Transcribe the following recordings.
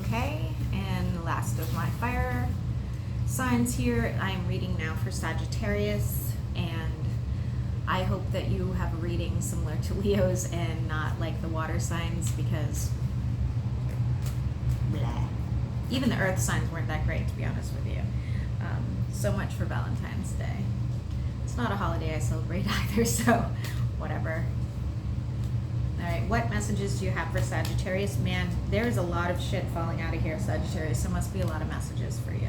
Okay, and last of my fire signs here, I am reading now for Sagittarius, and I hope that you have a reading similar to Leo's and not like the water signs, because bleh. Even the earth signs weren't that great, to be honest with you. So much for Valentine's Day. It's not a holiday I celebrate either, so whatever. All right, what messages do you have for Sagittarius? Man, there's a lot of shit falling out of here, Sagittarius. There must be a lot of messages for you.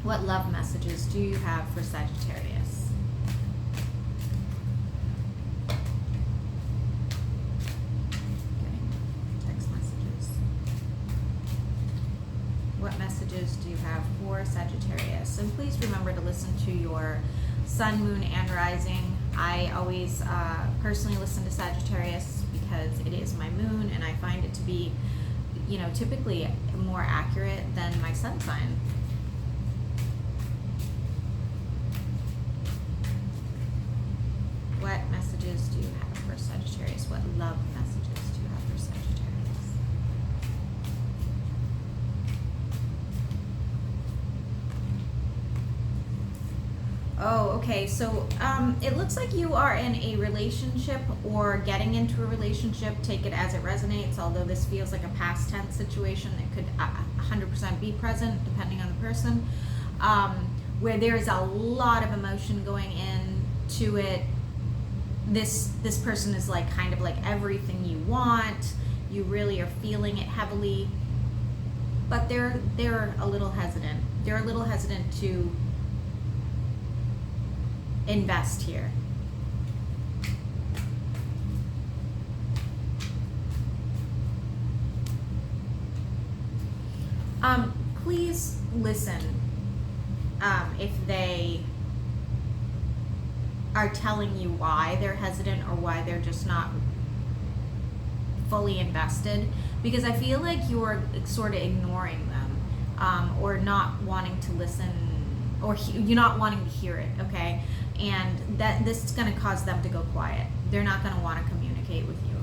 What love messages do you have for Sagittarius? Okay, text messages. What messages do you have for Sagittarius? And please remember to listen to your sun, moon, and rising. I always personally listen to Sagittarius because it is my moon, and I find it to be, you know, typically more accurate than my sun sign. What messages do you have for Sagittarius? What love messages do you have for Sagittarius? Oh, okay. So it looks like you are in a relationship or getting into a relationship. Take it as it resonates, although this feels like a past tense situation that could 100% be present depending on the person, where there's a lot of emotion going into it. This person is like kind of like everything you want. You really are feeling it heavily, but they're a little hesitant. They're a little hesitant to invest here. Please listen if they are telling you why they're hesitant or why they're just not fully invested, because I feel like you're sort of ignoring them, or not wanting to listen, or you're not wanting to hear it, okay? And that this is going to cause them to go quiet. They're not going to want to communicate with you.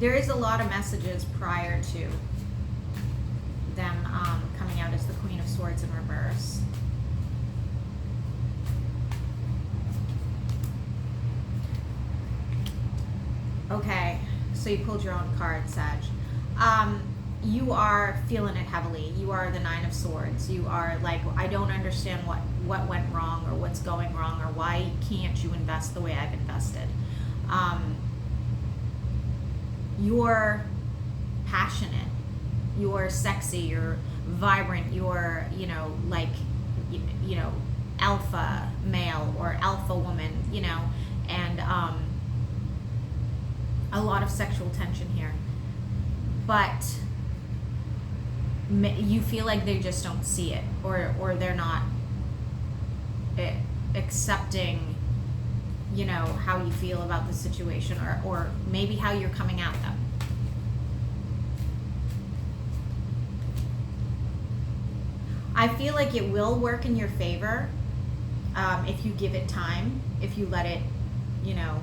There is a lot of messages prior to them coming out as the Queen of Swords in reverse. Okay, so you pulled your own card, Sag. You are feeling it heavily. You are the Nine of Swords. You are like, I don't understand what went wrong or what's going wrong, or why can't you invest the way I've invested. You're passionate. You're sexy. You're vibrant. You're, you know, like, you know, alpha male or alpha woman, you know, and a lot of sexual tension here. But you feel like they just don't see it, or they're not accepting, you know, how you feel about the situation, or maybe how you're coming at them. I feel like it will work in your favor if you give it time, if you let it, you know,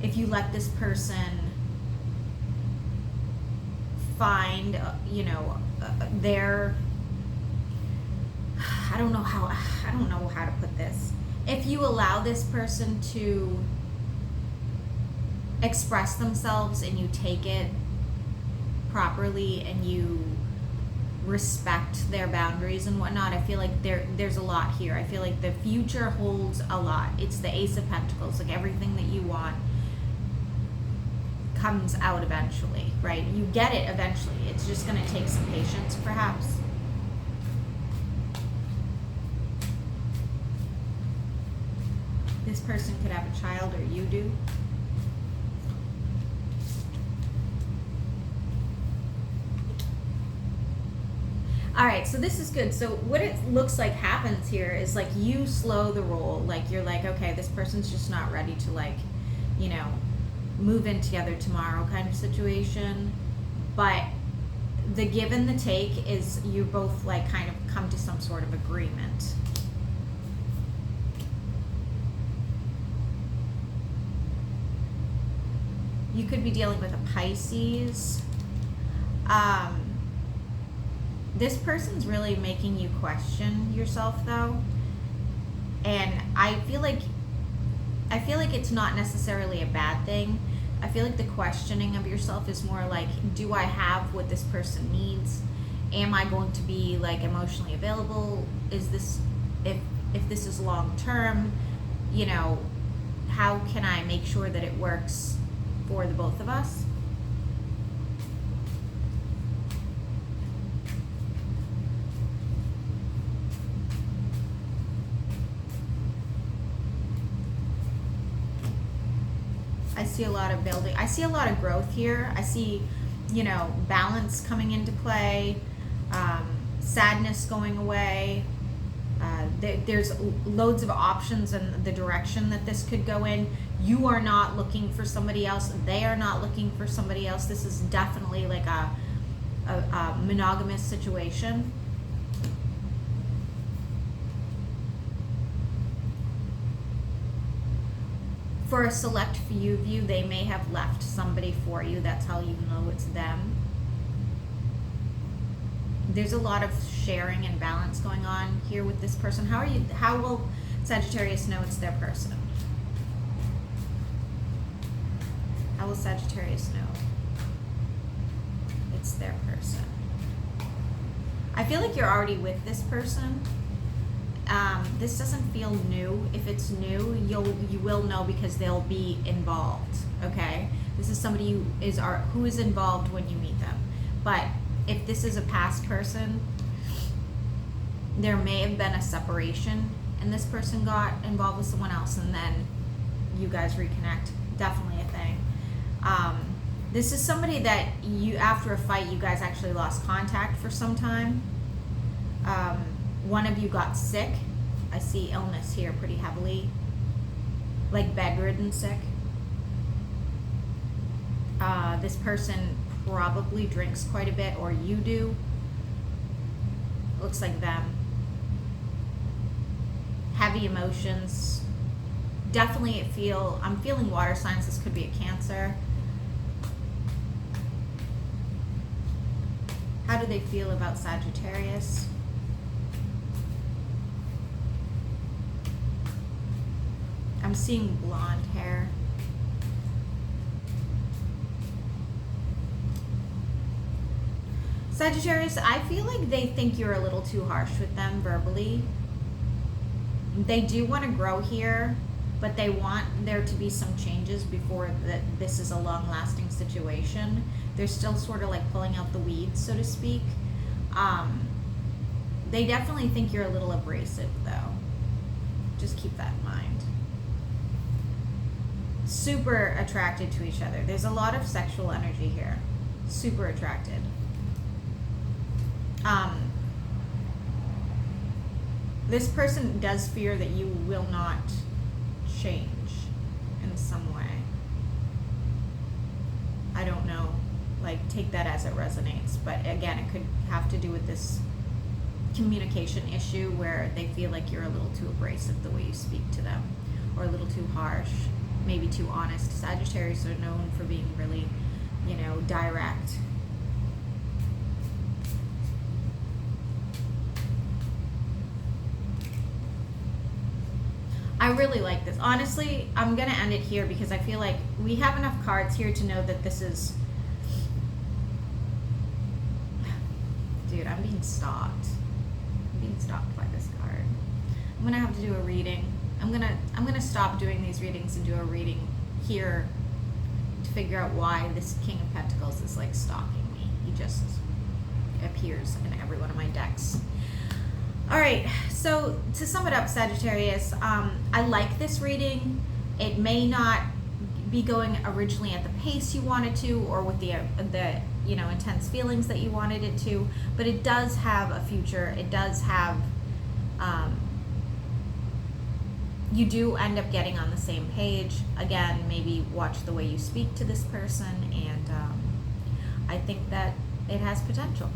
if you let this person find, you know, their, I don't know how to put this. If you allow this person to express themselves and you take it properly and you respect their boundaries and whatnot, I feel like there's a lot here. I feel like the future holds a lot. It's the Ace of Pentacles, like everything that you want comes out eventually, right? You get it eventually. It's just going to take some patience, perhaps. This person could have a child, or you do. All right, so this is good. So what it looks like happens here is like you slow the roll. Like you're like, okay, this person's just not ready to, like, you know, move in together tomorrow kind of situation. But the give and the take is you both like kind of come to some sort of agreement. You could be dealing with a Pisces. This person's really making you question yourself, though. And I feel like it's not necessarily a bad thing. I feel like the questioning of yourself is more like, do I have what this person needs? Am I going to be like emotionally available? Is this, if this is long term, you know, how can I make sure that it works for the both of us? I see a lot of building. I see a lot of growth here. I see, you know, balance coming into play, sadness going away. There's loads of options in the direction that this could go in. You are not looking for somebody else. They are not looking for somebody else. This is definitely like a monogamous situation. For a select few of you, they may have left somebody for you. That's how you know it's them. There's a lot of sharing and balance going on here with this person. How will Sagittarius know it's their person? How will Sagittarius know it's their person? I feel like you're already with this person. This doesn't feel new. If it's new, you will know because they'll be involved. Okay, this is somebody who is involved when you meet them. But if this is a past person, there may have been a separation, and this person got involved with someone else, and then you guys reconnect. Definitely a thing. This is somebody that after a fight, you guys actually lost contact for some time. One of you got sick. I see illness here pretty heavily, like bedridden sick. This person probably drinks quite a bit, or you do. Looks like them. Heavy emotions. Definitely I'm feeling water signs. This could be a Cancer. How do they feel about Sagittarius? I'm seeing blonde hair. Sagittarius, I feel like they think you're a little too harsh with them verbally. They do want to grow here, but they want there to be some changes before this is a long-lasting situation. They're still sort of like pulling out the weeds, so to speak. They definitely think you're a little abrasive, though. Just keep that in mind. Super attracted to each other. There's a lot of sexual energy here. Super attracted. This person does fear that you will not change in some way. I don't know. Like, take that as it resonates. But again, it could have to do with this communication issue where they feel like you're a little too abrasive the way you speak to them, or a little too harsh, maybe too honest. Sagittarius are known for being really, direct. I really like this. Honestly, I'm going to end it here because I feel like we have enough cards here to know that this is... Dude, I'm being stalked. I'm being stalked by this card. I'm going to have to do a reading. I'm gonna stop doing these readings and do a reading here to figure out why this King of Pentacles is like stalking me. He just appears in every one of my decks. All right, so to sum it up, Sagittarius, I like this reading. It may not be going originally at the pace you wanted to, or with the intense feelings that you wanted it to, but it does have a future. It does have, you do end up getting on the same page. Again, maybe watch the way you speak to this person, and I think that it has potential.